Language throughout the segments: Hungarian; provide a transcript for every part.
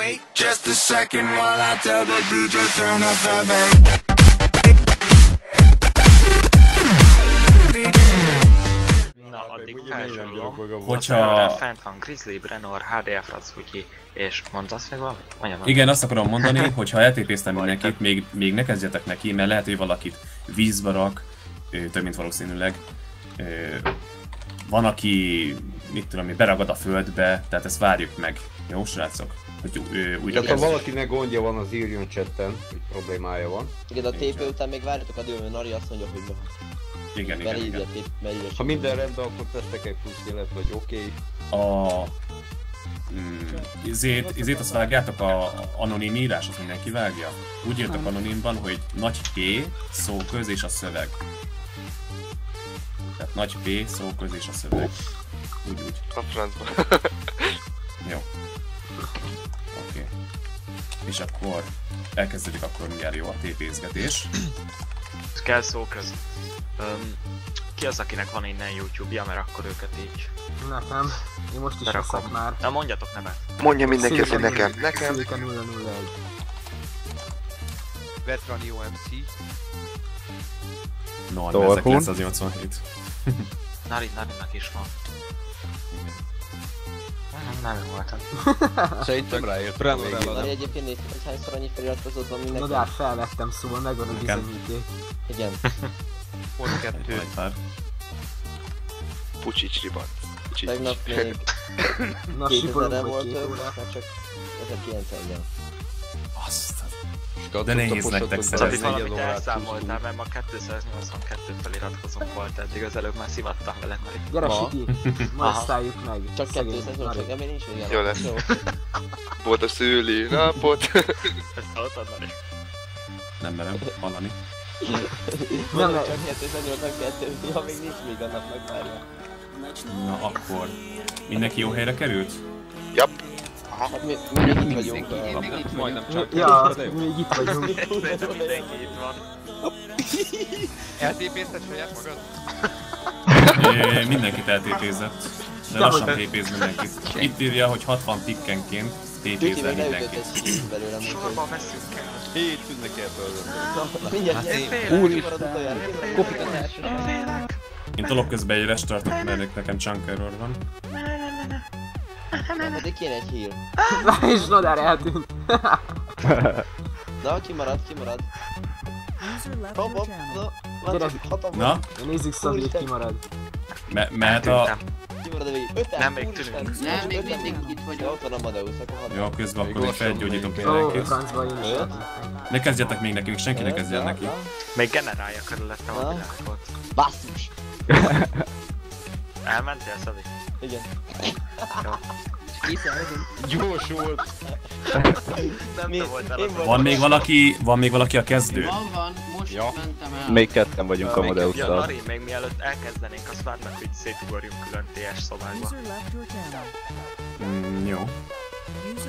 Wait just a second while I tell the DJ turn up the bass. Na, addig felsorolom. Hogyha... Fent van Grizzly, Brenor, HDF, Razuki, és mondasz meg valamit? Mondjam. Igen, azt akarom mondani, hogy ha eltépéztem mindenkit, még ne kezdjetek neki, mert lehet, hogy valakit vízbe rak, több mint valószínűleg. Van, aki, mit tudom, beragad a földbe, tehát ezt várjuk meg. Jó, srácok? Hogy újra ha valakinek gondja van, az írjon chatten, hogy problémája van. Igen, a TP után még várjatok a dőmön, Nari azt mondja, hogy igen. Ha minden rendben, akkor tesztek egy plusz élet, hogy oké. Izét azt vágjátok, a anonim írás, azt mindenki vágja? Úgy írtak anonimban, hogy nagy P, szóköz és a szöveg. Tehát nagy P, szóköz és a szöveg. Úgy. A francba. Jó. Oké. És akkor elkezdődik akkor mindjárt jó a TP-zgetés. Kell szóköz. Ki az, akinek van innen YouTube-ja, mert akkor őket így... Nekem. Én most is veszek már. Na mondjatok nevet. Mondja mindenki azt, hogy nekem. Szilika 001. Vetrani OMC. Norm 1987. Narinak is van. Nem voltam. Szerintem rájött a végén. Nari, egyébként nézd, hogy hányszor annyi feliratkozód van mindenki? Na de hát felvettem, szóval megvan a bizonyíték. Igen. Pont 2. Pucsics riban. Tegnap még Na, 2000-re vagy volt 2 több, órát. már csak 1900-en. Azt. De nehéz nektek Szabi, szerezni. valamit elszámoltál, mert ma 282 feliratkozónk volt eddig, az előbb már szivattam veled, Nari. Gyere Siki, ma ezt álljuk meg. Csak 280, nem én nincs még. Jó lesz. Volt a szülinapot. Ezt hallottad, Nari? Nem merem hallani. Nem, csak 282, ha még nincs még annak megvárja. Na akkor. Mindenki jó helyre került? Jap. Hát mi még itt vagyunk. Még itt majdnem csak. Ja, még itt vagyunk. Mindenki itt van. LTP-zted saját magad? Mindenkit eltépézett. De lassan tépéz mindenkit. Itt írja, hogy 60 tikkenként tépézzel mindenkit. Sorban veszünk el. 7 tűnnek földön. Mindjárt Úristen. kopikat elsőre. Én tolok közben egy restartot, mert nekem chunk error van. Pedig kéne egy heal. Na és Nodár eltűnt. Na, kimarad. Hopp, Gyere. Na? Nézzük Szabit, kimarad. Mehet a... Kimarad a végig. 5 Nem, még tűnünk. Nem, még mindig itt vagyok. Ott van a Amadeus, akkor Jó, közben akkor még felgyógyítok Ó, mindenkit. francba én is. Ne kezdjetek még neki, még senki ne kezdjen neki. Még generálja körülöttem a világot. Basszus! Elmentél, Szabi? Igen. Gyors volt. Nem voltál az. Van még valaki a kezdő? Van, most mentem el. Még ketten vagyunk a Modeusszal. Nari, még mielőtt elkezdenénk, azt várd meg, hogy szétugorjunk külön TS szobákba. Jó.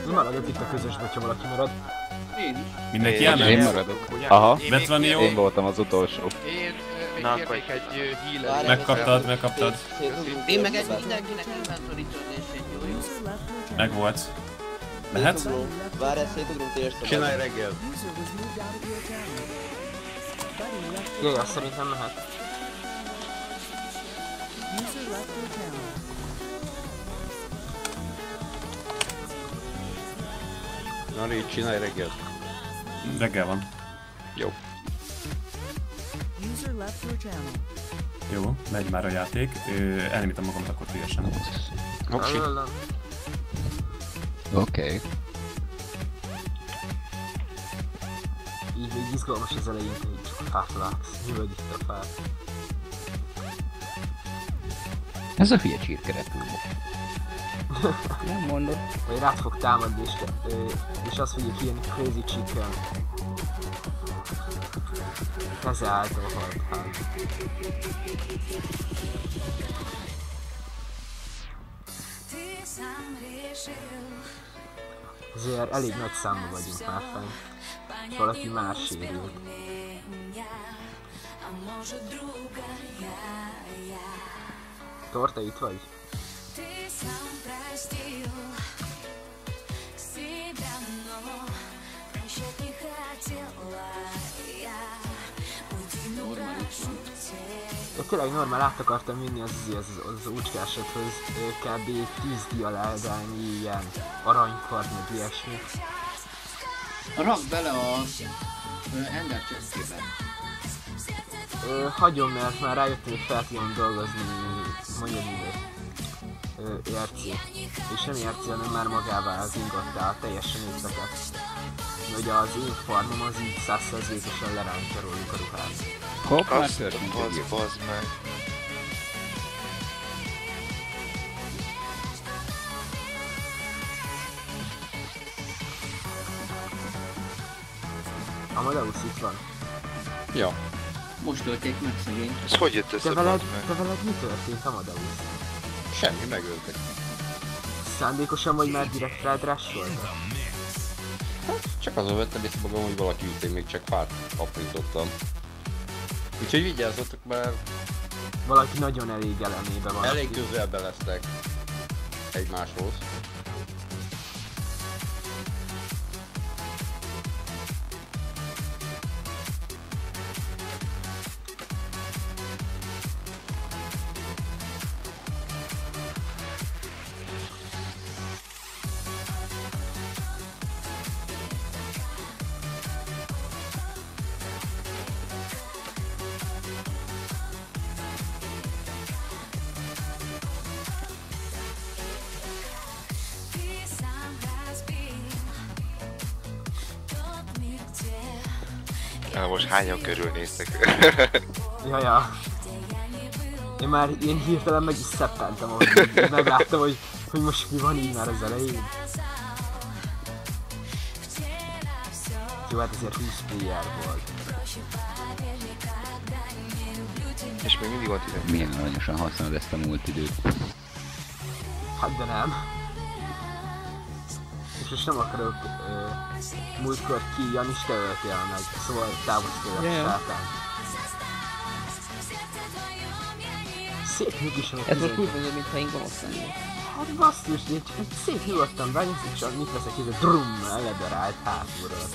Mi maradok itt a közösbe, ha valaki marad. Mindenki Én elment? maradok. Aha. Vetrani jó? Én voltam az utolsó. Én Na, még kérnék egy healer. Megkaptad. Én meg egy mindenkinek inventory törlését, jó? Megvolt. Mehet? Várj, ezt szétugrunk TS szobákba. Csinálj reggel. Jaj, azt szerintem mehet. Nari, csinálj reggel. Reggel van. Jó. Jó, megy már a játék. Elnimitem magamat akkor teljesen. Oké. Így még izgalmas az elején, hogy átlátsz. Mi vagy itt a fát? Ez a hülye csirkeretül. Nem mondod. Vagy rád fog támadni, és azt fogja kijönni Crazy Chicken. Keze által halt hát. Azért elég nagy számban vagyunk már fenn. Valaki más sérült. Torta, itt vagy? Tényleg normál át akartam vinni az úcskásodhoz kb. 10 dialádányi ilyen aranykard, meg ilyesmi. Rakd bele a Ender Chest-ébe. Hagyom, mert már rájöttem, hogy fel tudom dolgozni, mondjad ERC. És nem ERC, hanem már magává az ingottá, teljesen étszeket. Hogy az én farmom az így 100%-osan lerántja róluk a ruhát. Hopp, már Azt történt egy ilyen. bazd meg. Amadeus itt van. Ja. Most ölték meg szegény. Ez hogy jött össze, Te bazd meg? veled mi történt, Amadeus? Semmi, megöltek. Szándékosan vagy már direkt rád rásoltak? Csak azon vettem észre magam, hogy valaki jut, én még csak fát aprítottam. Úgyhogy vigyázzatok, mert Valaki nagyon elég elemébe van. elég közelbe lesztek egymáshoz. Na most hányan körülnéztek? Jaja. Én hirtelen meg is szeppentem, ahogy így megláttam, hogy most mi van így már az elején. Jó, hát azért 20 player volt. És még mindig van 10. Milyen aranyosan használod ezt a múlt időt. Hát de nem. És most nem akarok múltkor ki, Janis, te öltél meg, szóval távoztél a sátán. Szép nyugis, amit Ez most úgy mondod, mintha én gonosz lennék. Hát basszus, én csak szép nyugodtan bányolsz, és mit veszek ide, drum, eledarált hátulról.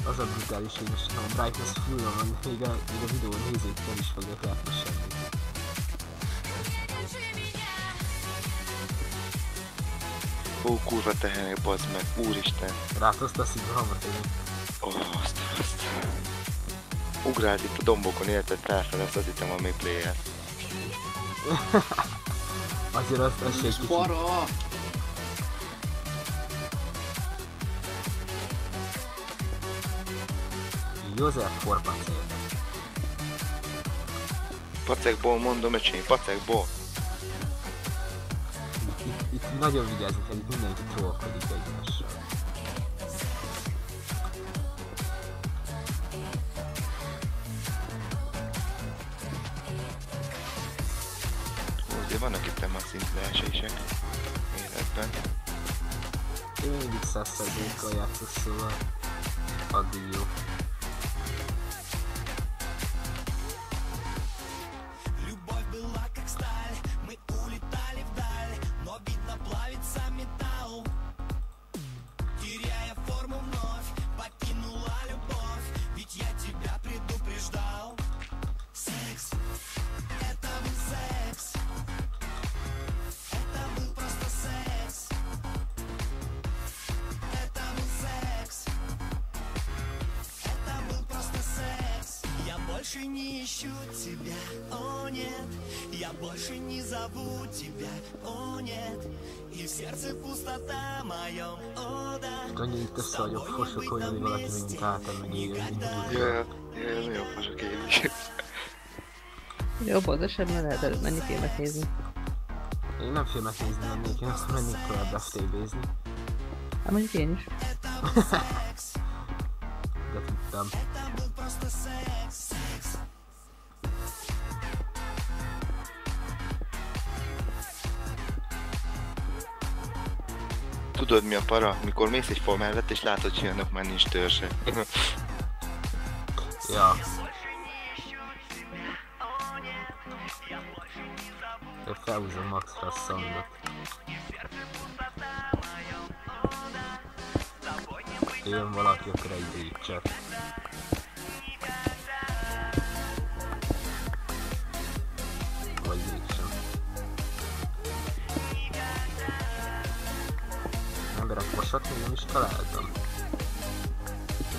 Az a brutális, hogy most a brightness full van, még a videón nézők nem is fogják látni semmit. Ó, kurva tehenek, bazd meg, úristen. Rátozta a szívrohamot én. Ó, azt. Ugrált itt a dombokon, érted felfel, azt hittem a még player. Azért azt se egy kicsit. Para! József Forpacél. Pacekból mondom, öcsém, pacekból. Itt nagyon vigyázni kell, itt mindenki trollkodik egymással. Azért vannak itt már szint leesések életben. Én mindig 100%-kal játszok, szóval addig jó. больше не ищу тебя, о нет. Я больше не зову тебя, о нет. И в сердце пустота моем, о да. Annyit össze vagyok fosokolni, hogy valaki mint által megírja. Ja, nagyon fosok én is. Jobb az esetben lehet előbb menni filmet nézni. Én nem filmet nézni mennék, én azt mennék tovább FTV-zni. Hát mondjuk én is. De tudtam. Tudod mi a para? Mikor mész egy fa mellett és látod, hogy jönnek, már nincs törzse. Ja. Én felhúzom maxra a szangot. Jön valaki, akkor egy breach-et. Vagy mégsem. Emberek, vasat még nem is találtam.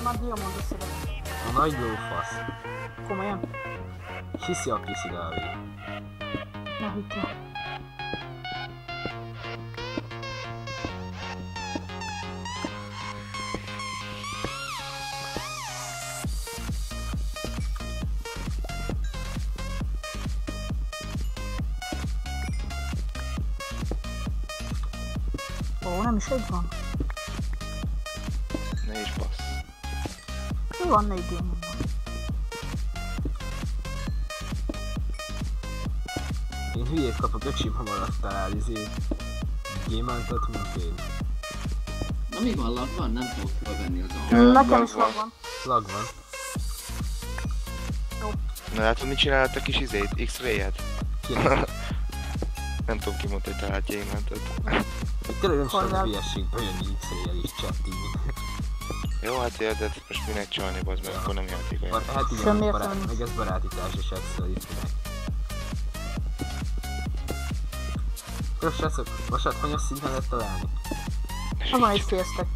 Nagy Diamond összevet. A nagy lófasz. Komolyan? Hiszi a piszi, Dávid. Ne higgye. Ó, nem is egy van. Ne is bassz. Mi van 4 Diamondban? Én hülyét kapok, öcsim hamar azt talál, gyémántot, mint én. Na mi van, lag van? Nem tudok felvenni az alapot. Nekem is lag van. Lag van. Jó. Na látod, mit csinált a kis izét? X-ray-et? Nem tudom ki mondta, hogy talált gyémántot. Tényleg nem sem a hülyességbe jönni X-ray-el is chatting. Jó, hát érted, most minek csalni, bazd meg, akkor nem játék olyan. Hát igen, meg ez barátítás és egyszer itt minek. Jó, srácok, vasat hanyas szinten lehet találni? Azon is fésztek.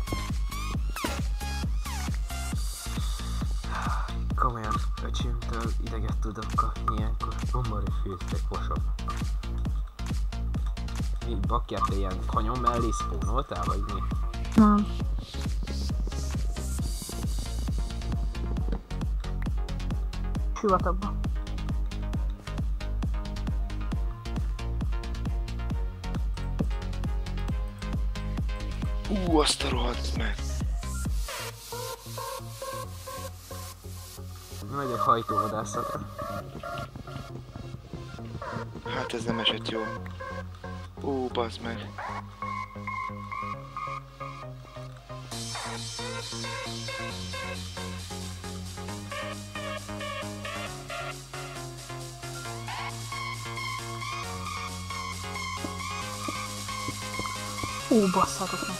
Komolyan, öcsimtől ideget tudok kapni ilyenkor. Gombari féltek vasat. Mi bakját, te ilyen kanyon mellé spawnoltál, vagy mi? Nem. Sivatagban. Azt a rohadt meg! Megyek hajtóvadászatra. Hát ez nem esett jó. Bazd meg. Basszatok meg.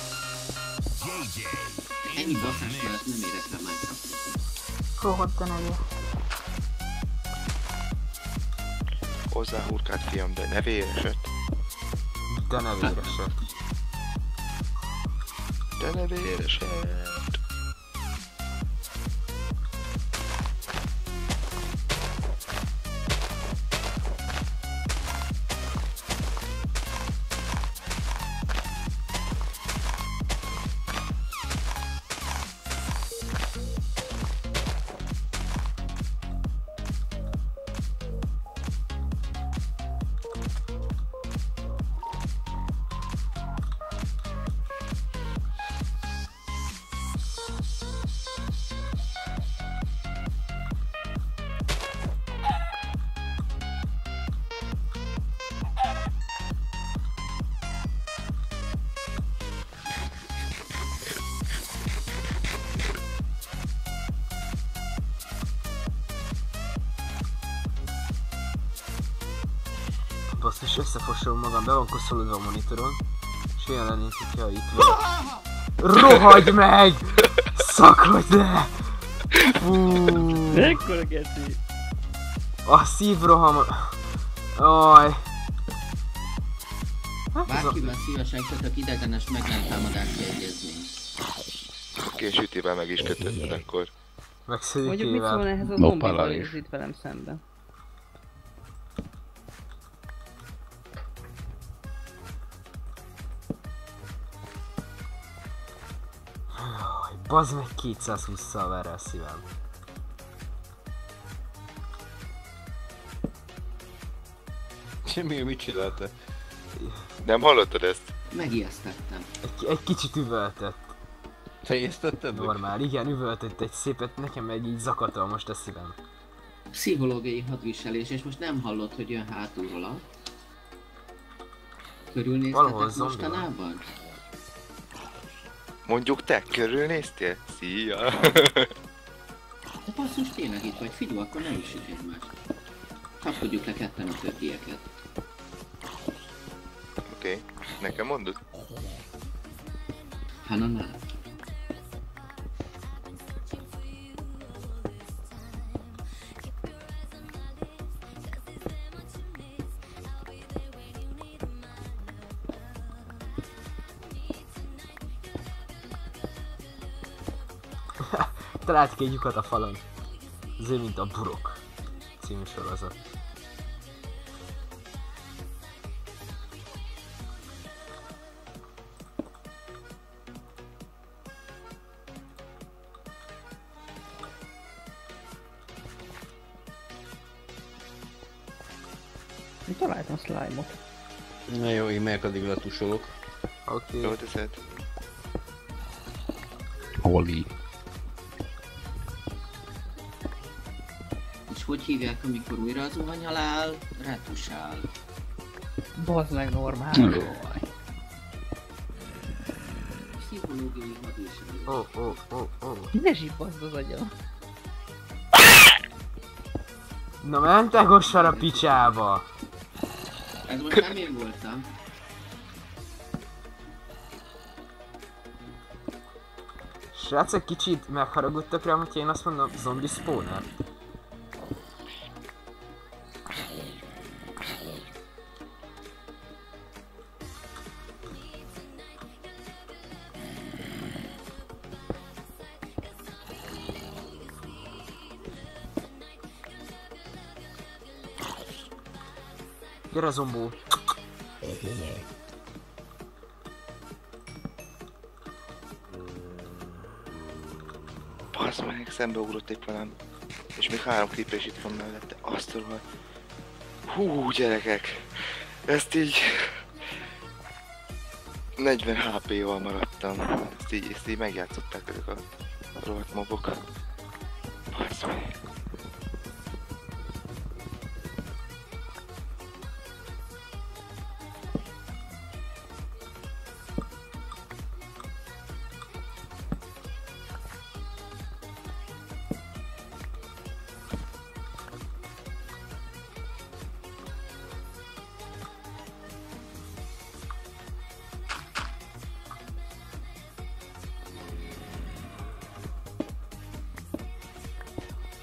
Ennyi basszás felett nem érek rá Minecraft-ot. Rohadt de nevére. Hozzá hurkált fiam, de ne véresett. De ne véresett. De ne véresett. Basszus, összefosom magam, be van koszolódva a monitoron, és olyan lennék, hogyha itt van. Rohagy meg! Szakadj le! Ekkora geci! A szívroham... Aj! Bárkivel szívesen kötök idegenes meg nem támadást jegyezni. Oké, sütivel meg is kötötted akkor. Meg mondjuk mit szólna ehhez a zombival is itt velem szemben? Bazd meg 220-szal verre a szívem. Semmi, mit csináltál? Nem hallottad ezt? Megijesztettem. Egy kicsit üvöltött. Te észtetted? Normál, igen, üvöltött egy szépet, nekem meg így zakatol most a szívem. Pszichológiai hadviselés, és most nem hallod, hogy jön hátulról a... Körülnéztetek mostanában? Mondjuk te, körülnéztél? Szia! De basszus, tényleg itt vagy, Fidu, akkor ne üssük egymást. Kapkodjuk le ketten a többieket. Oké, nekem mondod? Hanna. Találtuk egy lyukat a falon. Azért mint a Burok című sorozat. Találtam slime-ot. Na jó, én megyek, addig letusolok. Oké. Jó teszed. Oli. És hogy hívják, amikor újra az zuhanyal áll? Retusál. Bazd meg normális. Pszichológiai hadviselő. Ne zsibbazd az agyam. Na mentek gossan a picsába! Ez most nem én voltam. Srácok, kicsit megharagudtak rám, hogyha én azt mondom, zombi spawner. Gyere zombó! Bazd meg, szembeugrott egy velem. És még 3 klipre is itt van mellette. Azt a rohadt. Hú, gyerekek! Ezt így... 40 HP-val maradtam. Ezt így megjátszották ezek a rohadt mobok. Bazd meg.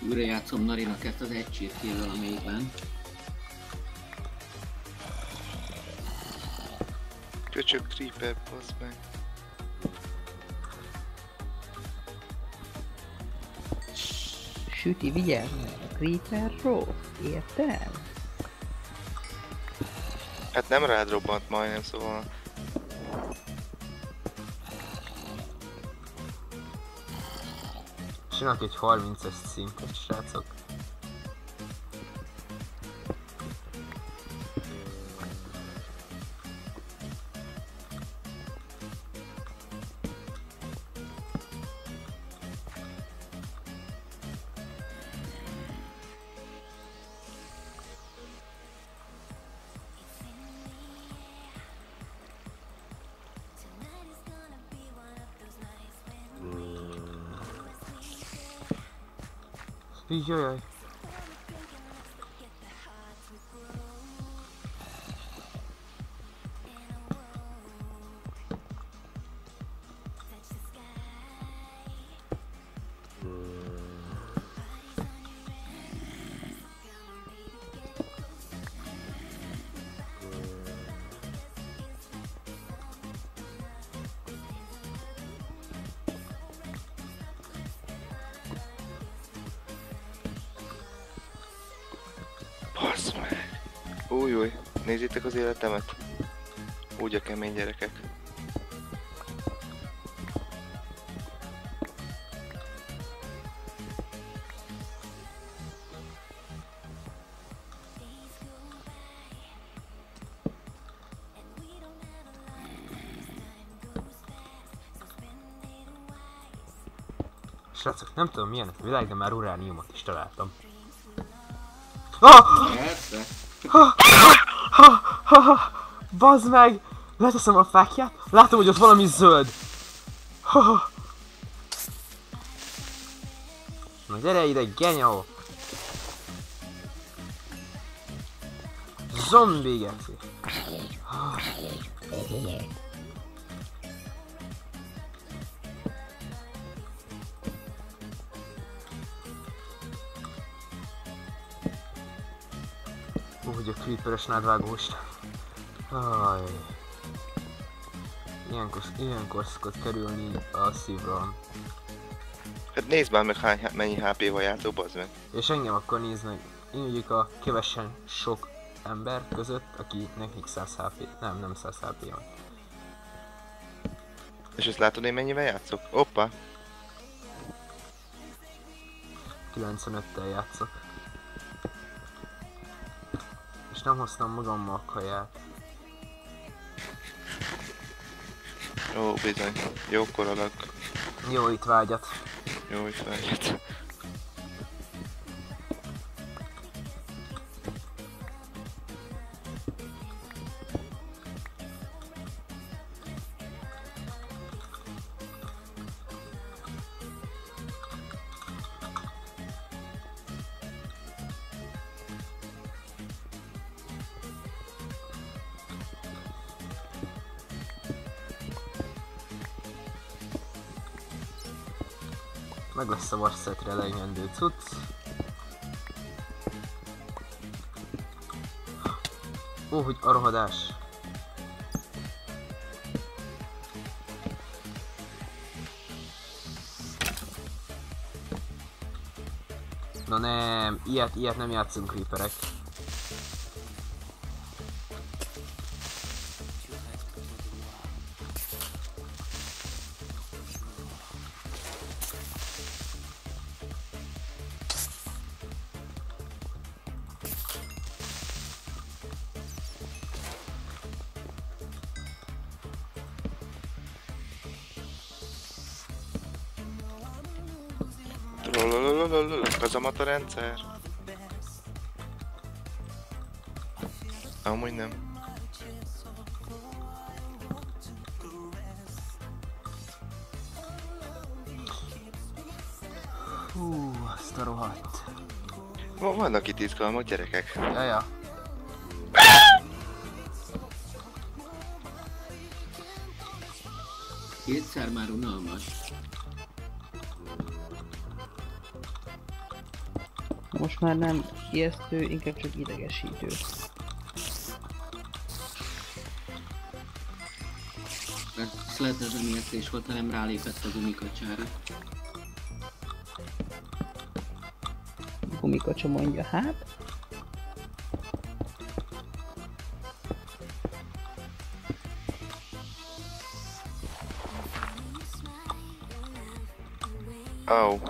Újra játszom Narinak ezt az egy csirkével a mélyben. Köcsög creeper, bazd meg. Süti, vigyázz meg, a creeper rossz, érted? Hát nem rád robbant majdnem, szóval... Csinálok egy 30-es szintet, srácok. Jajjaj. Basz meg! Új, nézzétek az életemet! Úgy a kemény gyerekek. Srácok, nem tudom milyen a világ, de már urániumot is találtam. Bazd meg! Leteszem a fákját, látom, hogy ott valami zöld. Na gyere ide, genyó! Zombi geci! Úgy a creeperes nádvágóst. Ilyenkor szokott kerülni a szívről. Hát nézd már meg mennyi HP-val játszol, bazd meg. És engem akkor nézd meg. Én vagyok a kevesen sok ember között, aki nekik 100 HP. Nem 100 HP van. És ezt látod én mennyivel játszok? Hoppa! 95-tel játszok. És nem hoztam magammal a kaját. Ó, bizony. Jókor alak. Jó itt vágyat. Jó itt vágyat. Meg lesz a vasszetre lenyendő cucc. Ó, hogy a rohadás. Na nem, ilyet nem játszunk creeperek. Kazamat a rendszer. Amúgy nem. Hú, azt a rohadt. Vannak itt izgalmak, gyerekek. Jaja. Kétszer már unalmas. Most már nem ijesztő, inkább csak idegesítő. Ez lehet ez nem ijesztés volt, hanem rálépett a gumikacsára. Gumikacsa mondja, hát? Au.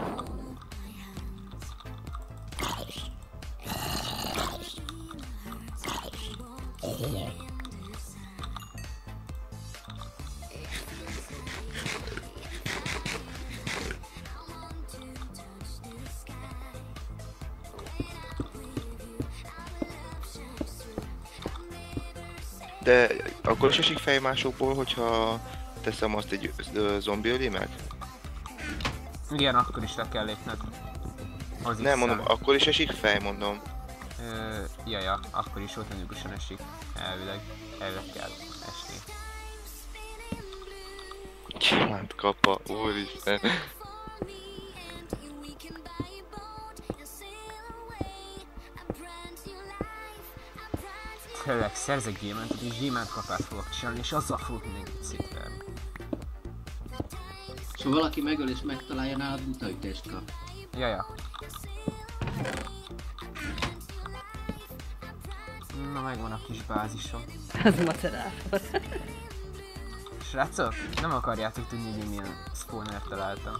De akkor is esik fejmásokból, hogyha teszem azt egy zombi öli meg? Igen, akkor is le kell lépned. Nem mondom, akkor is esik fej, mondom. Jaja, akkor is ott nyugosan esik. Elvileg kell esni. Gyánt kapa, úristen. Tényleg szerzek gyémántot és gyémánt kapát fogok csinálni, és azzal fogok mindenkit szétverni. És ha valaki megöl és megtalálja, nálad butaütést kap. Jaja. Na, megvan a kis bázisom. Ez macerátor. Srácok, nem akarjátok tudni, hogy milyen spawner találtam.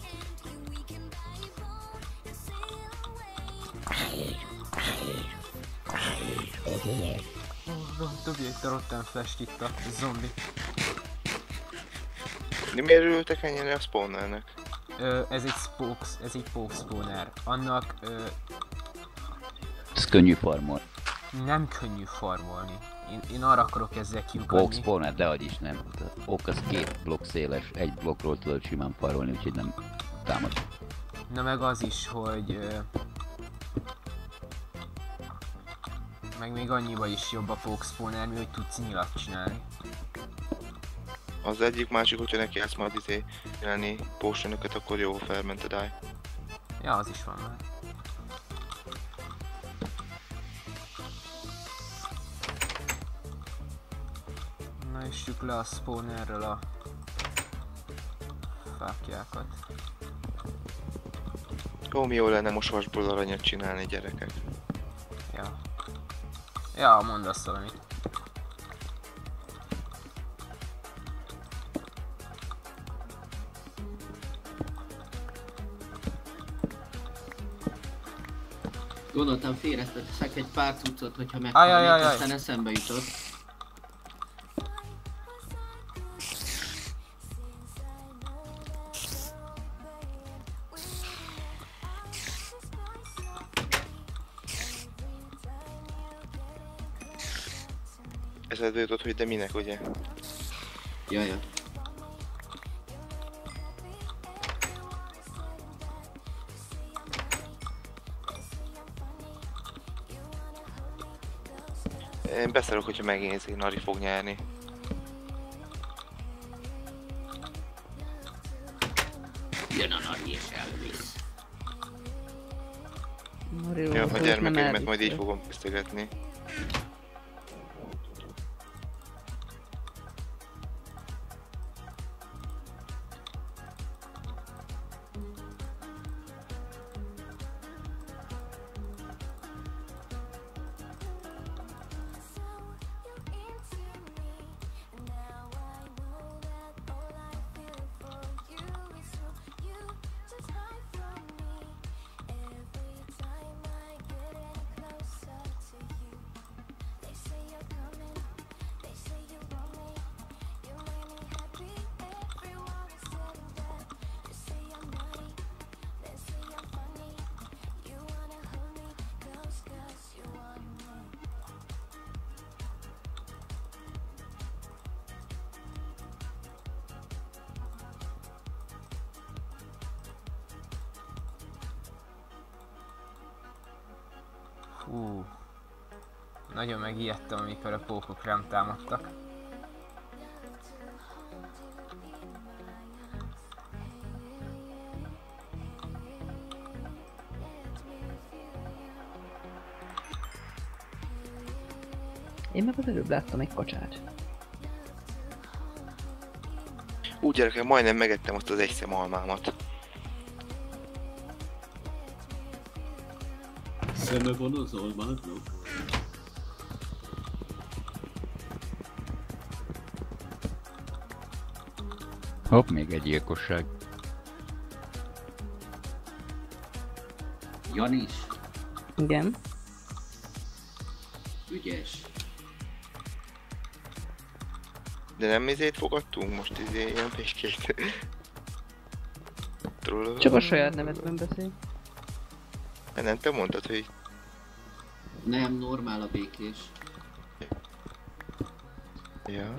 Dobj egy rotten flash itt a zombi. De miért örültek ennyire a spawnernek? Ez egy poke spawner. Annak Ez könnyű farmol. nem könnyű farmolni. Én arra akarok ezzel Oak kiukadni. spawner, dehogy is nem. Oak az 2 blokk széles, egy blokkról tudod simán parolni, úgyhogy nem támad. Na meg az is, hogy... meg még annyiba is jobb a Poke Spawner, mi hogy tudsz nyilat csinálni. Az egyik, másik, hogyha neki ezt majd csinálni potionöket, akkor jó, felment a die. Ja, az is van már. Na üssük le a spawnerről a fákjákat. Ó, mi jó lenne most vasból aranyat csinálni, gyerekek. Ja. Ja, mondasz valamit. Gondoltam félrezteszek egy pár cuccot, hogyha Ajajajaj. meghalnék, aztán eszembe jutott. Eszedbe jutott, hogy de minek, ugye? Jaja. Én beszélek, hogyha megnézi, Nari fog nyerni. Jön a Nari és elvisz. Ja, a gyermekeimet majd így fogom tisztegetni. Hú. Nagyon megijedtem, amikor a pókok rám támadtak. Én meg az előbb láttam egy kacsát. Úgy gyerekek, majdnem megettem azt az egyszem almámat. Szeme van az almádnak? Hopp, még egy gyilkosság. Janis. Igen. Ügyes. De nem izét fogadtunk most ilyen békét. Csak a saját nevedben beszélj. Nem, te mondtad, hogy... Nem, normál a békés. Ja,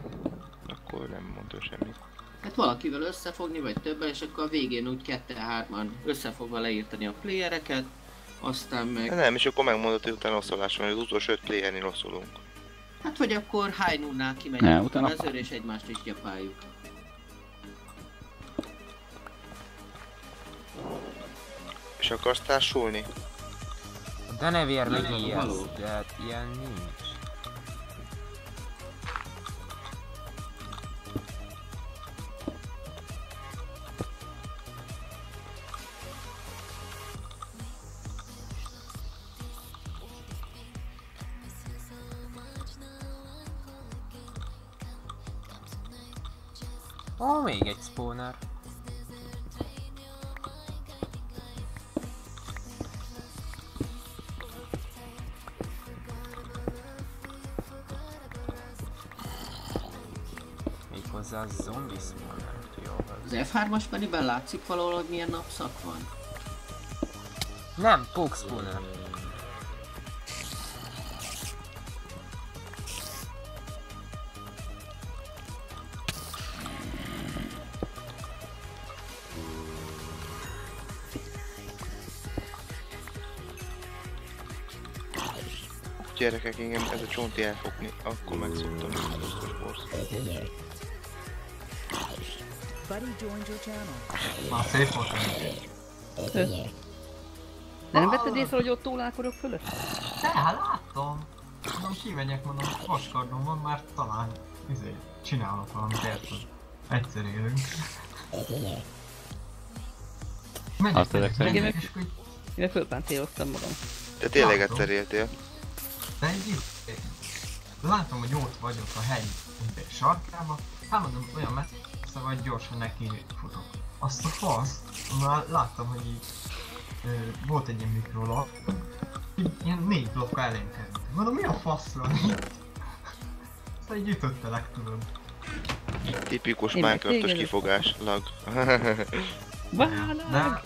akkor nem mondta semmit. Hát valakivel összefogni, vagy többen, és akkor a végén úgy 2-3-an összefogva leírtani a playereket, aztán meg... Nem, és akkor megmondod, hogy utána oszolás van, hogy az utolsó 5 playernél oszolunk. Hát vagy akkor high nullnál kimegyünk utána... a mezőre, és egymást is gyapáljuk. És akarsz társulni? De ne vér meg Nem, ilyen, való. de hát ilyen nincs. Ó, még egy spawner. Méghozzá a zombi spawner. Jó, Az F3-as meniben látszik valahol, hogy milyen napszak van? nem, Poke spawner. Gyerekek, engem ez a csonti elfogni, akkor megszoktam a borsz. Már szép volt. De nem vetted észre, hogy ott tólálkodok fölött? De, hát láttam. Mondom, kimegyek, mondom, vaskardon van, már talán csinálok valamit, érted? Egyszer élünk. Azt ezek Én fölpáncéloztam magam. Te tényleg egyszer éltél. De így látom, hogy ott vagyok a hegy sarkában, hát mondom, olyan messze vagy, gyorsan neki futok. Azt a fasz, már láttam, hogy így volt egy ilyen mikrolap, ilyen 4 blokkal elém került. Mondom, mi a fasz van itt? Aztán így ütöttelek, tudod. Tipikus Minecraftos kifogás, lag. Válag!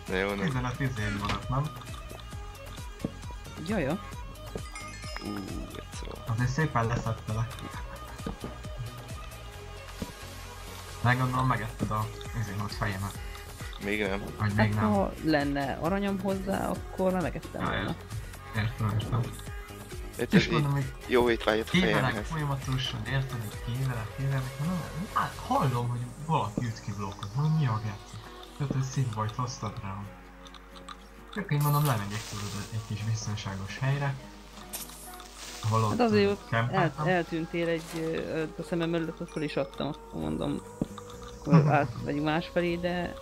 De jó, nem. 15 izén maradt, nem? Jaja. Azért szépen leszettelek. Meggondolom, megetted a izémat fejemet. Még nem. Vagy még nem. Ha lenne aranyom hozzá, akkor nem megettem volna. Értem. És mondom, hogy jó étvágyat a fejemhez. Kévelek folyamatosan, érted, hogy kévelek. Hát hallom, hogy valaki üt ki blokkot. Mondom, mi a geci? Tehát ez szívbajt hoztad rám. Csak így mondom, lemegyek tudod egy kis biztonságos helyre. Ahol ott hát azért ott kempeltem. eltűntél egy a szemem előtt, ott fel is adtam, azt mondom, átmegyünk másfelé, de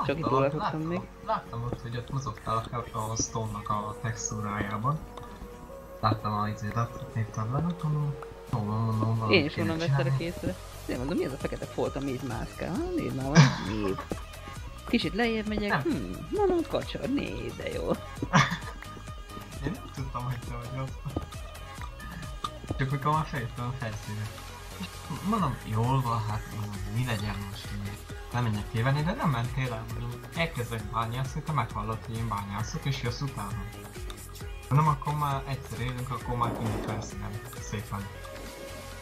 csak itt olvasottam még. Láttam ott, hogy ott mozogtál a stone-nak a textúrájában. Láttam a izédet, névtáblának, mondom, valamit én is onnan vettelek észre. Én mondom, mi ez a fekete folt, ami itt mászkál? Nézd már, van nézd. Kicsit lejjebb megyek, mondom, kacsar, nézd, de jó. Én nem tudtam, hogy te vagy ott. Csak mikor már feljöttem a felszínre. Mondom, jól van, hát mondom, mi legyen most így. Nem menjek kivenni, de nem mentél el, mondom, elkezdek bányászni, te meghallott, hogy én bányászok, és jössz utána. Mondom, akkor már egyszer élünk, akkor már kinyi felszínen szépen.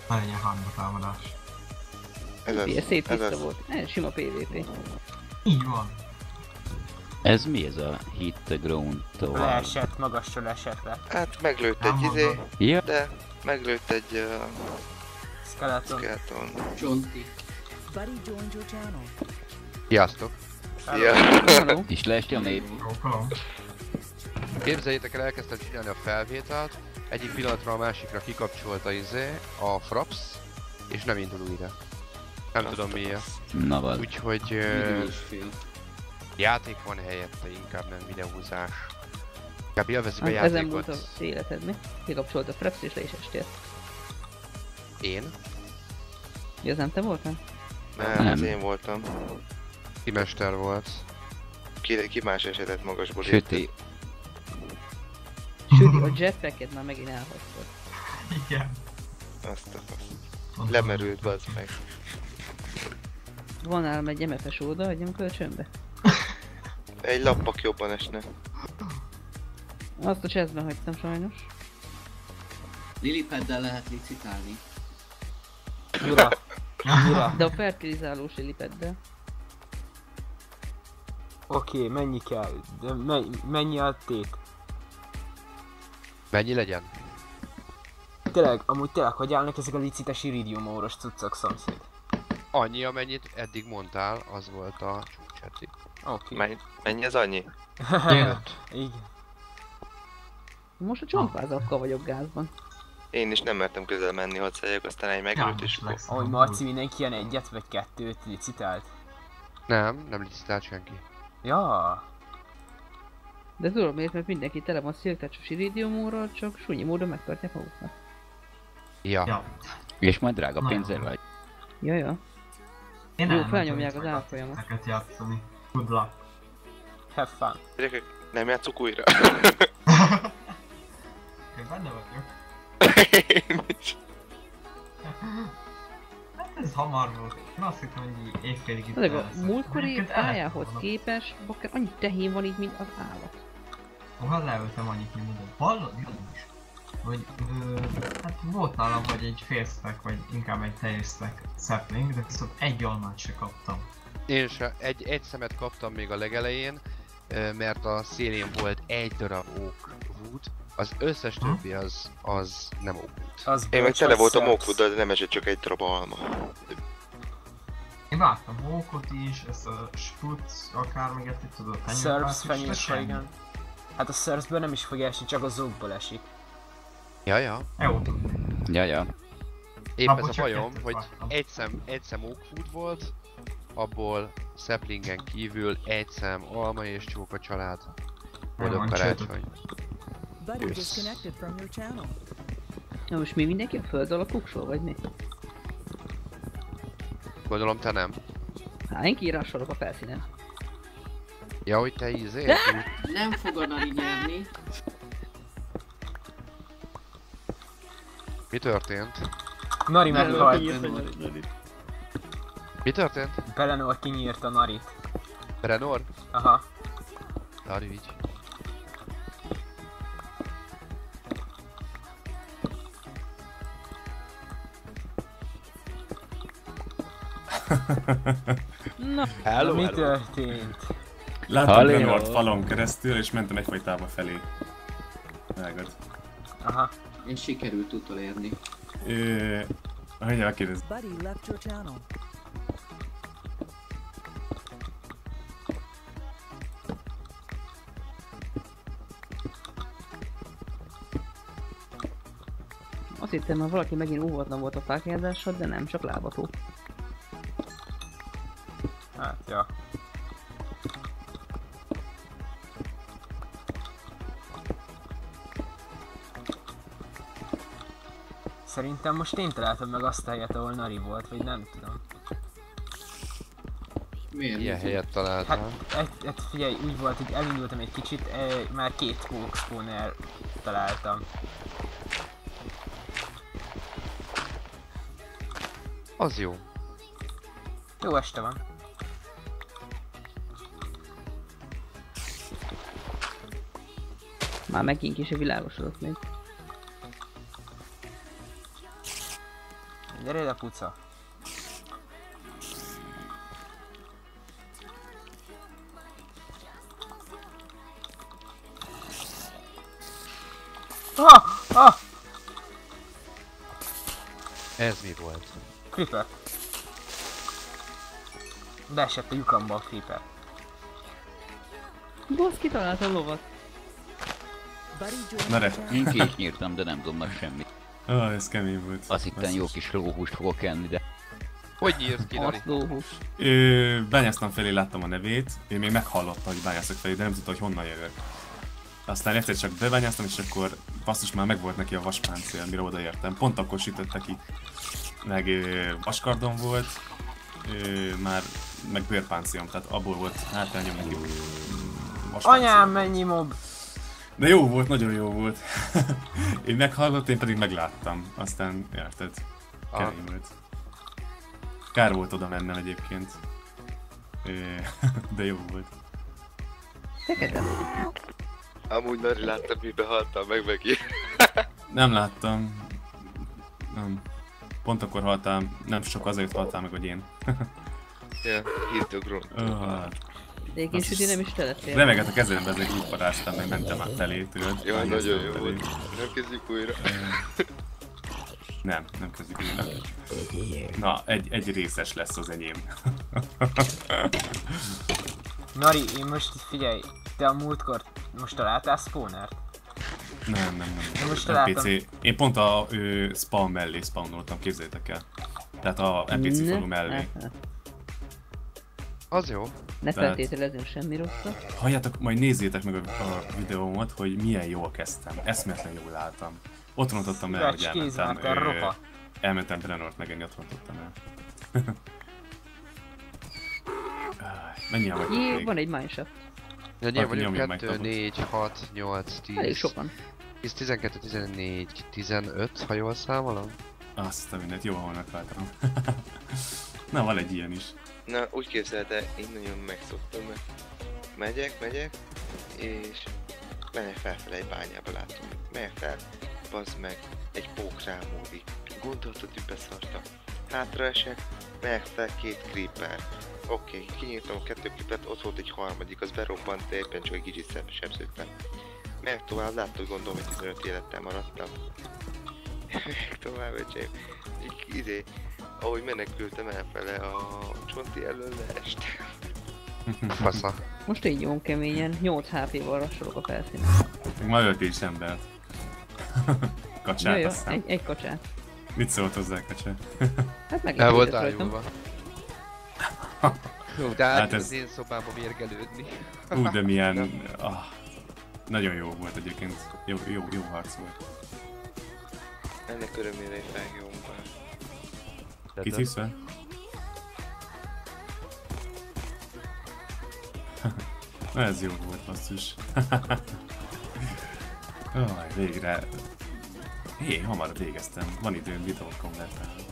Ne legyen hangba támadás. Ez szép tiszta volt, ez sima PvP. Így van. Ez mi ez a Hit the Ground tower? Leesett, magasról esett le. Hát meglőtt egy izé, ja. De meglőtt egy Skeleton. Csonti. Sziasztok! Szia! És leesti a nép. Képzeljétek el, elkezdtem csinálni a felvételt, egyik pillanatra a másikra kikapcsolta a Fraps, és nem indul újra. Nem tudom miért. Na vad. Úgyhogy játék van helyette, inkább nem videózás. Inkább élvezzük a játékot. Ezen múlt az életed, mi? Kikapcsolt a Fraps és le is estél. Én? Mi az nem te voltál? Nem, ez én voltam. Ki mester volt? Ki más esetett magasból Süti. Süti, a jetpacket már megint elhoztad. Igen. Azt a fasz. Lemerült, bazd meg. Van nálam egy MFS óda, adjam kölcsönbe? Egy lappak jobban esne. Azt a chestben hagytam sajnos. Lilipaddel lehet licitálni. Ura! De a fertilizálós lilipaddel. Oké, mennyi kell? De mennyi a tét? Mennyi legyen? Tényleg, amúgy tényleg, hogy állnak ezek a licites iridium-óros cuccok, szomszéd? Annyi, amennyit eddig mondtál, az volt a csúcs eddig. Oké. Mennyi ez annyi? 5. Igen. Most a csontvázakkal vagyok gázban. Én is nem mertem közel menni, hogy szeljek, aztán egy meglőtt és akkor... Ahogy Marci mindenki ilyen egyet vagy kettőt licitált. Nem licitált senki. Ja. De tudom miért, mert mindenki tele van szilktácsos iridiumóral, csak sunyi módon megtartják maguknak. Ja. És majd drága pénzzel vagy. Jaja. Jó, felnyomják az árfolyamat. Neked játszani. Good luck. Have fun. Gyerekek, nem játszok újra. Én benne vagyok. Én is. Hát ez hamar volt. Én azt hittem, hogy évfélig itt A múltkori pályához képest, bakker annyi tehén van így, mint az állat. Hol leöltem annyit, mint minden. Hallod? Jó is. Hogy hát volt nálam vagy egy fél stack, vagy inkább egy teljes stack sapling, de viszont egy almát se kaptam. Én se. Egy szemet kaptam még a legelején, mert a szélén volt egy darab oak wood, Az összes többi az nem Oakwood. Én meg tele voltam Oakwood, de nem esett csak egy darab alma. Én láttam Oakwood is, ezt a Stutz, akár még ezt tudod, Surfs fenyőse, igen. Hát a Surfsből nem is fog esni, csak a Zookból esik. Ja. Jó. Ja. Épp ez a bajom, hogy egy szem Oakwood volt, abból Saplingen kívül egy szem alma és csóka család. Boldog karácsony. Na most mi mindenki a föld alapúksról, vagy mi? Gondolom te nem. Hát én kiírásolok a felszínen. Ja, hogy te ízé? Nem fog a Nari nyerni. Mi történt? Nari meghalt. Mi történt? Belenor kinyírta Narit. Belenor? Aha. Nari vigy. Na, hello, mi hello. történt? Láttam Benort falon keresztül, és mentem egyfajtába felé. Vágod. Aha. Én sikerült utolérni. Hogyan megkérdez? Azt hittem, hogy valaki megint óvatlan volt a fákjázással, de nem, csak lábató. Hát, ja. Szerintem most én találtam meg azt a helyet, ahol Nari volt, vagy nem tudom. Miért? Ilyen helyet találtál? Hát figyelj, úgy volt, hogy elindultam egy kicsit, már 2 Oak Spawner találtam. Az jó. Jó este van. Már megint kicsit világosodott még. Gyere ide, puca. Ah! Ez mi volt? Creeper. Beesett a lyukamba a Creeper. Basz, kitalálta a lovat. Én ki is nyírtam, de nem dobnak semmit. Ez kemény volt. Azt hittem jó kis lóhúst fogok enni, de... Hogy nyírsz ki, Nari? Bányásztam felé, láttam a nevét, én még meghallottam, hogy bányászok felé, de nem tudtam, hogy honnan jövök. Aztán egyszer csak bebányáztam, és akkor basszus már megvolt neki a vaspáncél, mire odaértem. Pont akkor sütötte ki. Meg vaskardon volt, már meg bőrpáncélom, tehát abból volt, hát elnyom neki. Anyám, mennyi mob! De jó volt, nagyon jó volt. Én meghallott, én pedig megláttam. Aztán érted, kemény volt. Kár volt oda mennem egyébként. De jó volt. Fekete. Amúgy Nari láttam, miben haltam meg megint. Nem láttam. Nem. Pont akkor haltál, nem sok azért haltál meg, hogy én. Ja, hírtugról. Egyébként Süti nem is te lettél. Remegett a kezembe, ezért úgy paráztam, meg mentem át felé, tudod. Jaj, nagyon jó volt. Nem kezdjük újra. Nem kezdjük újra. Na, egy részes lesz az enyém. Nari, én most figyelj, te a múltkor most találtál spawnert? Nem. Most találtam. NPC. Én pont a spawn mellé spawnoltam, képzeljétek el. Tehát a NPC falu mellé. Az jó. Ne feltételezzünk semmi rosszat. Halljátok, majd nézzétek meg a videómat, hogy milyen jól kezdtem. Eszméletlen jól álltam. Ott rontottam el, hogy elmentem Brenort megenni, ott rontottam el. Mennyien vagytok még? Van egy mineshaft. Mennyien vagyunk? 2, 4, 6, 8, 10... Elég sokan. 10, 12, 14, 15, ha jól számolom? Azt a mindent, jó, ahol megháltam. Na, van egy ilyen is. Na, úgy képzeld el, én nagyon megszoktam, mert megyek, és megyek felfele egy bányába, látom, megyek fel, bazd meg, egy pók rámódik, gondoltad, hogy beszartam. Hátraesek, megyek fel 2 creeper. Oké, kinyírtam a 2 creepert, ott volt egy harmadik, az berobbant, de éppen csak egy kicsit sebződtem. Meg tovább, látod, gondolom, hogy 15 élettel maradtam. Meg tovább, öcsém. Ahogy menekültem elfele a csonti elől leestem. Fasza. Most így jó keményen, 8 HP-val rassolok a felszínen. Még ma ölt is embert. Kacsát Jó, aztán. egy kacsát. Mit szólt hozzá, kacsa? Hát meg el volt ájulva. Jó, de hát az én szobámba mérgelődni. De milyen... nagyon jó volt egyébként. Jó harc volt. Ennek örömére egy vágjóm van. Kit hisz fel? Na ez jó volt, basszus. Végre... hamar végeztem. Van időm videókon letálni.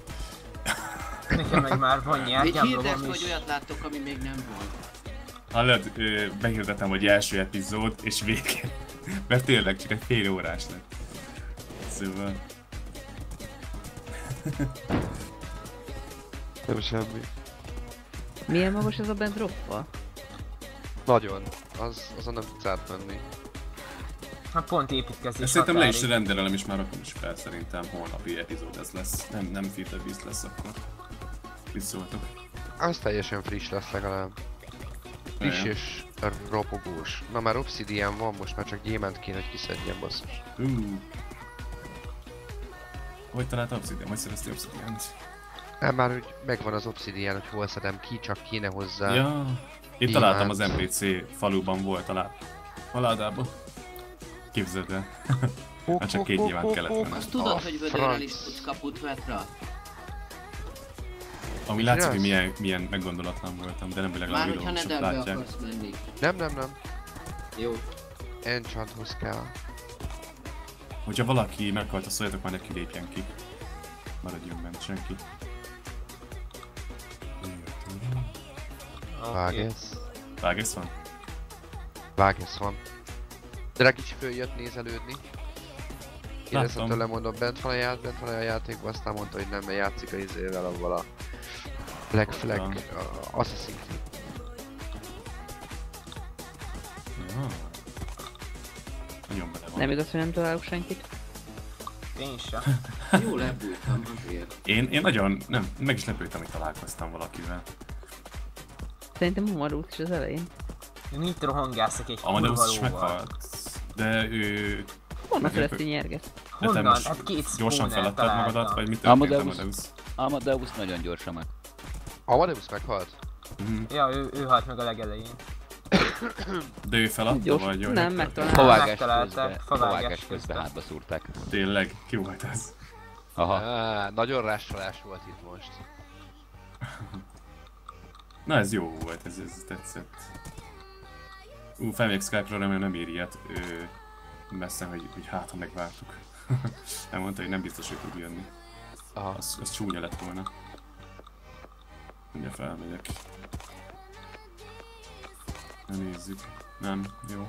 Nekem meg már van nyergyámlom hirdesd, hogy olyat láttok, ami még nem volt. Hallod, behirdetem, hogy első epizód, és vége. Mert tényleg csak egy fél órás lett. Szóval... Nem semmi. Milyen magas ez a bent droppa? Nagyon. Azon nem tudsz átmenni. Hát pont építkezés. Ezt szerintem le is rendelem, és már rakom is fel, szerintem holnapi epizód ez lesz. Nem Filter Beast lesz akkor. Mit szóltok? Az teljesen friss lesz legalább. Friss és ropogós. Na már Obsidian van, most már csak gyémánt kéne, hogy kiszedjen, basszus. Hogy talált Obsidian? Hogy szerezti Obsidian-t? Nem, már úgy megvan az Obsidian, hogy hol szedem ki, csak kéne hozzá. Ja, én találtam az NPC faluban volt a ládában. Képzeld el. Hát csak 2 gyémánt kellett vennem. Azt tudod, hogy vödörrel is tudsz kaput vetra? Ami látszik, hogy milyen meggondolatlan voltam, de nem legalább már a hogyha videósok Netherbe látják. akarsz menni. Nem. Jó. Enchanthoz kell. Hogyha valaki meghalt, azt szóljatok, már neki lépjen ki. Maradjon bent, senki. Vágesz van? Vágesz van. Drag is följött nézelődni. Kérdeztem tőle, mondom, bent van a játékban, aztán mondta, hogy nem, mert játszik a izével, avval a Black Flag, Assassin's Creed. Nagyon bele van. Nem igaz, hogy nem találok senkit? Én sem. Jó lebújtam azért. Én nagyon, meg is lepődtem, hogy találkoztam valakivel. Szerintem Amadeus is az elején. Én itt rohangászok egy Amadeus is meghalt. De ő... Honnan szerezti nyerget? Honnan? Hát 2 gyorsan feladtad magadat, vagy mit történt Amadeus? Amadeus nagyon gyorsan meg. Amadeus meghalt? Ja, ő halt meg a legelején. De ő feladta, vagy jól? Nem, megtalálták. Favágás közben hátba szúrták. Tényleg? Ki volt ez? Aha. Nagyon rásolás volt itt most. Na ez jó volt, ez tetszett. Felmegyek Skype-ra, remélem nem ér ilyet. Messze, hogy hát ha megvártuk. Elmondta, hogy nem biztos, hogy tud jönni. Az csúnya lett volna. Ugye felmegyek. Nézzük. Nem, jó.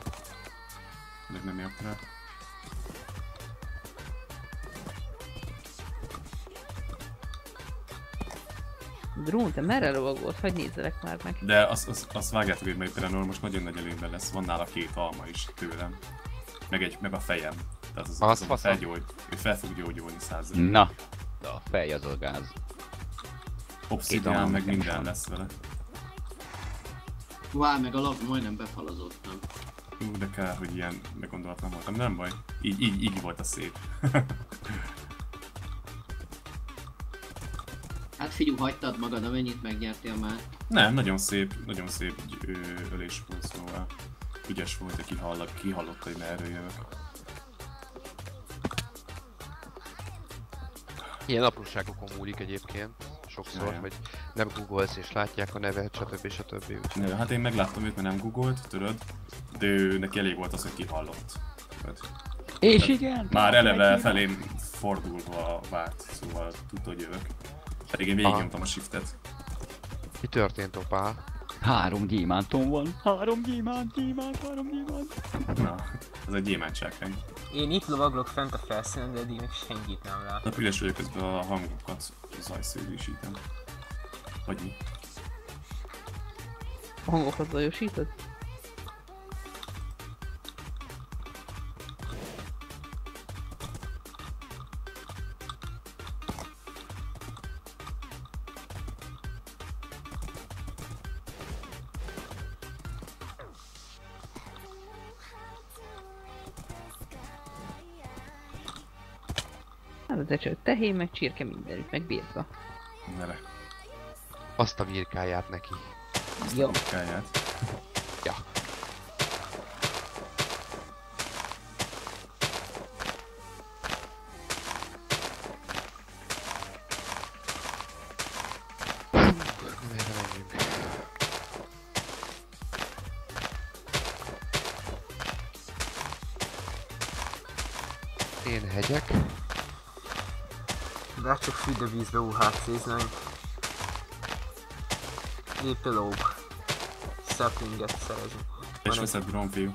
Még nem ért rá. Drón, te merre lovagolsz? Hadd nézzelek már meg. De azt vágjátok, hogy majd például most nagyon nagy előnyben lesz. Van nála 2 alma is tőlem. Meg a fejem. Tehát az ő fel fog gyógyulni 100. Na, de a fej az a gáz. Obsidian meg minden lesz vele. Meg a lag majdnem befalazottam. De kár, hogy ilyen meggondolatlan voltam, nem baj. Így volt a szép. Hát figyelj, hagytad magad, amennyit megnyertél már. Nem, nagyon szép ölés volt, szóval ügyes volt, hogy kihallotta, hogy merről jövök. Ilyen apróságokon múlik egyébként, sokszor, hogy nem googolsz és látják a nevet, stb. Ne, hát én megláttam őt, mert nem googolt, tudod, de neki elég volt az, hogy kihallott. És igen! Már eleve felém fordulva várt, szóval tudta, hogy jövök. Pedig én végignyomtam a shiftet. Mi történt, Opál? 3 gyémántom van. 3 gyémánt. Na, ez egy gyémántsághány. Én itt lovaglok fent a felszínen, de eddig még senkit nem lát. Na, üres vagyok, közben a hangokat zajszűrűsítem. Vagy mi? A hangokat zajosítod? Állatecset, tehén, meg csirke mindenütt, meg birka. Nere. Azt a birkáját neki. Jó. Birkáját. Ja. Én hegyek. De csak fürdővízbe UHC-znánk. Lépelók. Saplinget szerezni. És veszed Gronfiú.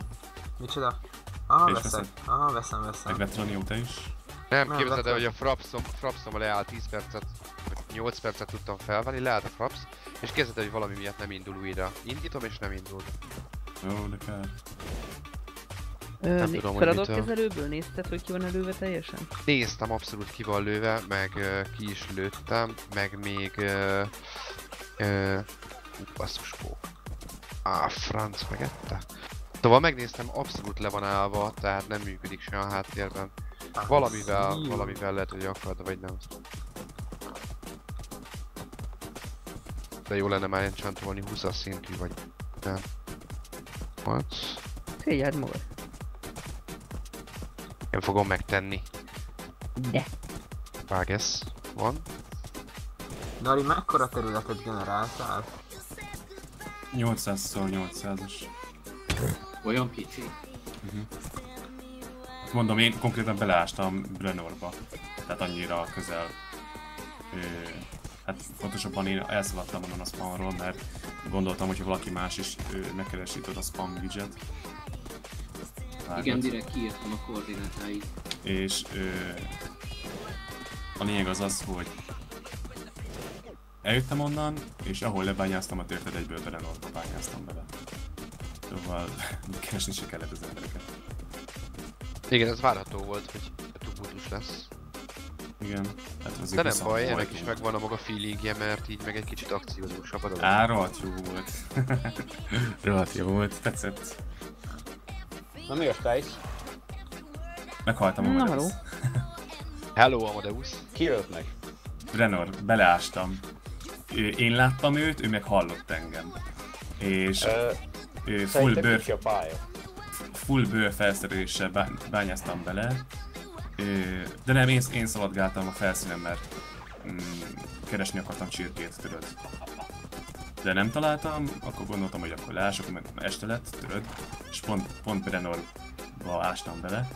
Micsoda? Aha, És veszek. veszed. Aha, veszem. Meg Vetranió te is. Nem, képzeld el, hogy a frapszom leáll 10 percet, vagy 8 percet tudtam felvenni, leállt a fraps, és képzeld el, hogy valami miatt nem indul újra. Indítom és nem indul. Jó, de kár. Nem tudom, hogy mitől. Feladatkezelőből nézted, hogy ki van előve teljesen? Néztem, abszolút ki van lőve, meg ki is lőttem, meg még... basszuskó. Franc megette. Szóval megnéztem, abszolút le van állva, tehát nem működik se a háttérben. Valamivel lehet, hogy akad, vagy nem. De jó lenne már enchantolni 20-as szintű, vagy nem. What? Figyeld magad. Én fogom megtenni. De. Vágesz. Van. Dari, mekkora területet generáltál? 800x800-as. Olyan pici. Mondom, én konkrétan beleástam Brenorba. Tehát annyira közel. Hát pontosabban én elszaladtam onnan a spawnról, mert gondoltam, hogy valaki más is megkeresített a spam widget. Igen, direkt kiírtam a koordinátáit. És a lényeg az az, hogy eljöttem onnan, és ahol lebányáztam a tértet, egyből Brenorba bányáztam bele. Szóval keresni se kellett az embereket. Igen, ez várható volt, hogy tubutus lesz. Igen, hát azért. De nem baj, ennek is megvan a maga feelingje, mert így meg egy kicsit akciódúsabb a dolog. Rohadt jó volt. Rohadt jó volt, tetszett. Na mi a Spice? Meghaltam Amadeus. Hello Amadeus. Ki ölt meg? Brenor, beleástam. Én láttam őt, ő meg hallott engem. És full bőr felszereléssel bányáztam bele. De nem, én szaladgáltam a felszínen, mert keresni akartam csirkét, tudod. De nem találtam, akkor gondoltam, hogy akkor leások, mert este lett, tudod. És pont Brenorba ástam bele.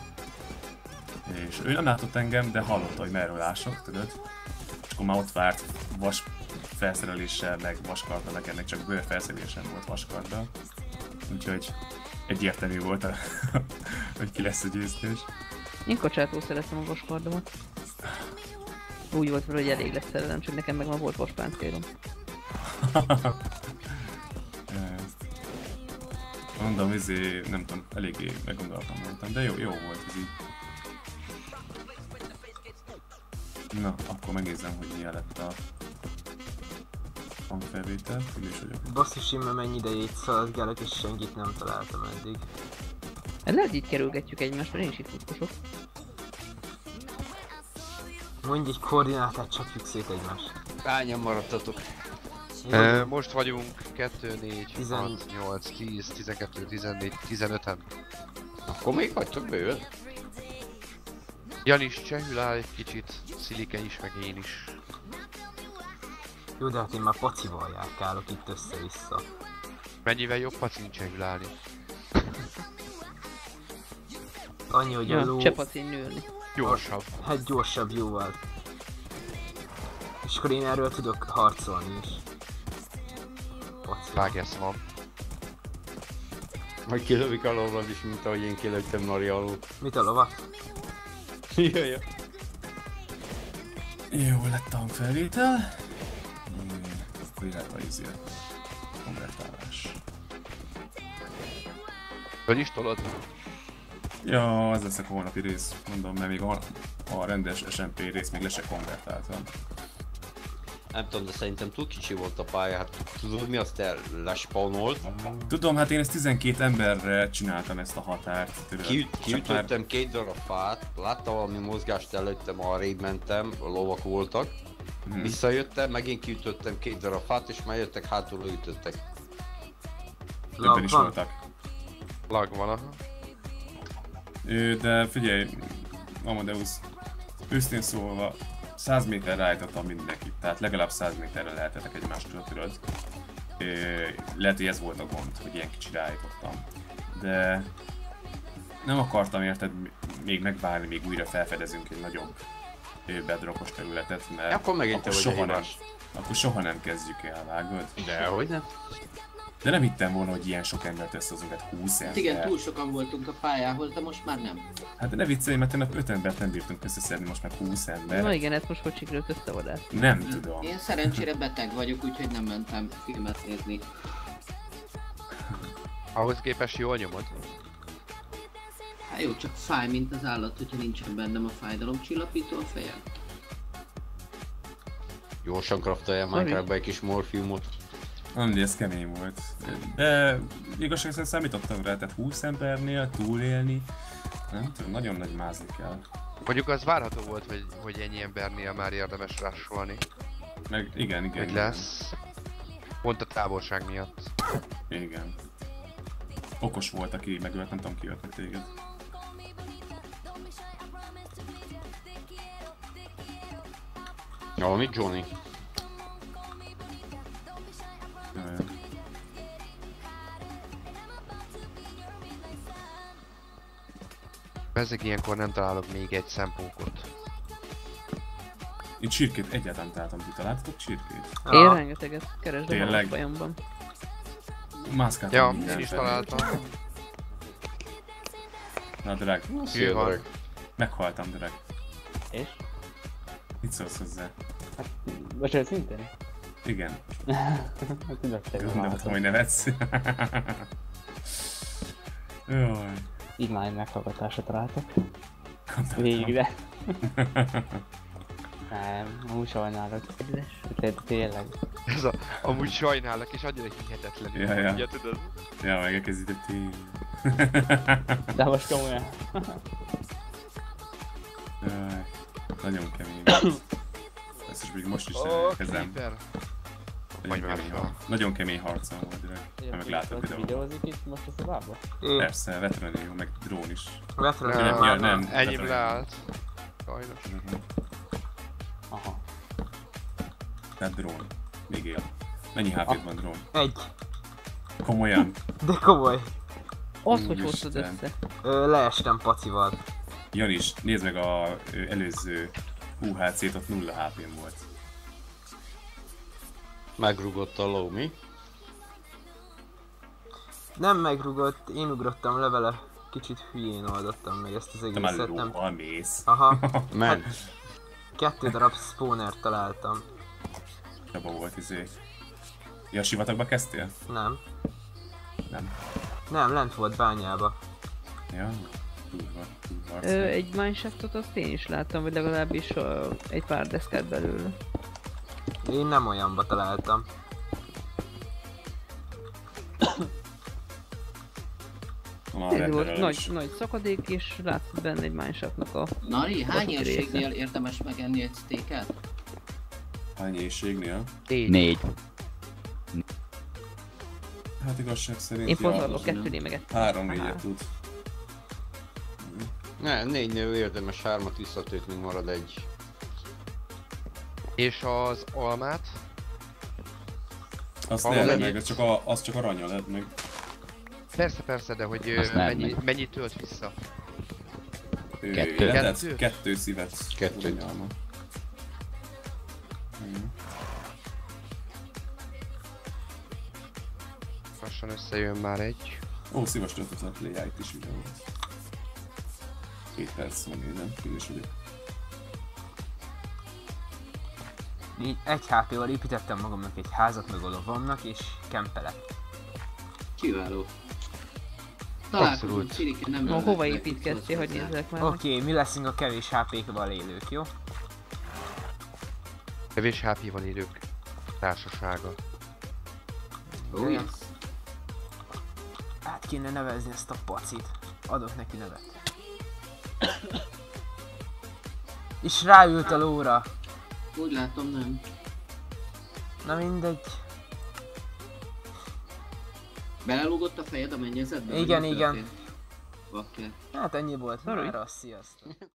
És ő nem látott engem, de hallotta, hogy merről ások, tudod. És akkor már ott várt vas felszereléssel, meg vaskarddal, meg ennek csak bőr felszerelésem volt vaskarddal. Úgyhogy egyértelmű volt, hogy ki lesz a győztes. Én kacsától szerettem a vaskardomat. Úgy volt vele, hogy elég lesz szerelem, csak nekem meg már volt vaspáncélom. Mondom, nem tudom, eléggé meggondoltam voltam, de jó volt ez így. Na, akkor megnézem, hogy milyen lett a hangfelvétel, úgy is vagyok. Basszus, én mennyi idejét szaladgálok és senkit nem találtam eddig. Hát lehet így kerülgetjük egymást, mert én is itt futkosok. Mondj egy koordinátát, csapjuk szét egymást. Hányan maradtatok? Most vagyunk 2, 4, 6, 8, 10, 12, 14, 15-en. Akkor még vagytok bőven? Jan is csehül áll egy kicsit, Szilike is, meg én is. Jó, de hát én már pacival járkálok itt össze-vissza. Mennyivel jobb pacin csehül állni? Annyi, hogy a ló... Csepacin nőni. Gyorsabb. Hát gyorsabb, jóval. És akkor én erről tudok harcolni is. Vágesz van. Majd kilövik a lovrad is, mint ahogy én kilőttem Nari alól. Mit a lovat? Jaj. Jó lett a hangfelvétel. Akkor irányba izé a konvertálás. Hogy is tolod? Ja, ez lesz a holnapi rész, mondom, mert még a rendes SMP rész még le se konvertáltam. Nem tudom, de szerintem túl kicsi volt a pálya, hát tudod mi azt lespawnolt? Tudom, hát én ezt 12 emberre csináltam ezt a határt. Kiütöttem 2 darab fát, láttam valami mozgást előttem, arrébb mentem, a lovak voltak. Visszajöttem, megint kiütöttem 2 darab fát, és már jöttek hátulról ütöttek. Többen is voltak. Lag van, aha. De figyelj, Amadeus, őszintén szólva 100 méterre állítottam mindenkit, tehát legalább 100 méterre lehetetek egymástól, tudod. Lehet, hogy ez volt a gond, hogy ilyen kicsire állítottam. De nem akartam, érted, még megvárni, még újra felfedezünk egy nagyobb bedrockos területet, mert akkor megint akkor soha nem kezdjük el, vágod? Dehogy nem. De nem hittem volna, hogy ilyen sok embert összehozunk, hát 20 ember. Igen, túl sokan voltunk a pályához, de most már nem. Hát ne viccelj, mert tegnap 5 embert nem bírtunk összeszedni, most már 20 ember. Na igen, ezt most hogy sikerült összevadászni? Nem tudom. Én szerencsére beteg vagyok, úgyhogy nem mentem filmet nézni. Ahhoz képest jól nyomod. Hát jó, csak fáj, mint az állat, hogyha nincsen bennem a fájdalomcsillapító a fejem. Gyorsan craftoljál Minecraftba egy kis morfiumot. Andi, ez kemény volt. De igazság szerint számítottam rá, tehát 20 embernél túlélni, nem tudom, nagyon nagy mázni kell. Mondjuk az várható volt, hogy ennyi embernél már érdemes rásolni. Meg igen. Hogy lesz. Pont a távolság miatt. Igen. Okos volt, aki megölt, nem tudom ki ölt meg téged. Valami Johnny. Ezek ilyenkor nem találok még egy szempókot. Én csirkét egyáltalán találtam, ti találtatok csirkét? Én rengeteget kerestem a bajomban. Mászkáltam. Ja, én is találtam. Na drág. Hű van. Meghaltam, drág. És? Mit szólsz hozzá? Hát, bocsánat, szintén? Igen. Gondoltam, hogy nevetsz. Jaj. Így már egy meghallgatásra találtak. Végre. Nem, amúgy sajnálok. Tényleg. Ez a, amúgy sajnálok, és annyira hihetetlenül. Ja. Ugye, tudod? Ja, megkezdített én. De most komolyan. Jaj, nagyon kemény. Ezt is még most is kezdem. Nagyon kemény harcom volt, de meg látod videót. Videózik itt most a szobába? Persze, veteranő, meg drón is. Veteranő nem. Enyém leállt. Sajnos. Aha. Tehát drón. Még él. Mennyi HP-t van drón? 1. Komolyan? De komoly. Azt, hogy hoztad össze? Leestem pacival. Janis, nézd meg a előző UHC-t, ott 0 HP-n volt. Megrugott a ló, mi? Nem megrugott, én ugrottam le vele. Kicsit hülyén oldottam meg ezt az egészet. Te már lóval mész. Aha. Ment. 2 darab spawner találtam. Abba volt Ja, sivatagba kezdtél? Nem. Nem, lent volt bányába. Ja, durva. Egy mineshaftot azt én is láttam, vagy legalábbis egy pár deszkát belőle. Én nem olyanba találtam. Ez volt nagy szakadék, és látszott benne egy mineshaftnak a... Nari, hány érségnél érdemes megenni egy steaket? Hány éjségnél? 4. Hát igazság szerint... Én pozorlok 2-nél meg 3-4-et tud. Ne, 4-nél érdemes 3-at visszatőtni, marad egy. És az almát? Azt ne meg, az csak aranya lett meg. Persze, de hogy mennyit tölt vissza? 2 szívet. 2. Lassan összejön már egy. Ó, szíves töltözött léjá itt is videó. 2 perc megnézem, kínos vagyok. Így 1 HP-val építettem magamnak egy házat, meg lovamnak, és kempelek. Kiváló. Találkozunk, Cirike, nem lehet. Hova építkeztél, hogy nézzek már? Oké, mi leszünk a kevés HP-val élők, jó? Kevés HP-val élők. társasága. Oh, yes. Át kéne nevezni ezt a pacit. Adok neki nevet. És ráült a lóra. Úgy látom, nem. Na mindegy. Belelúgott a fejed a mennyezetbe? Igen, igen. Oké. Hát ennyi volt már, sziasztok.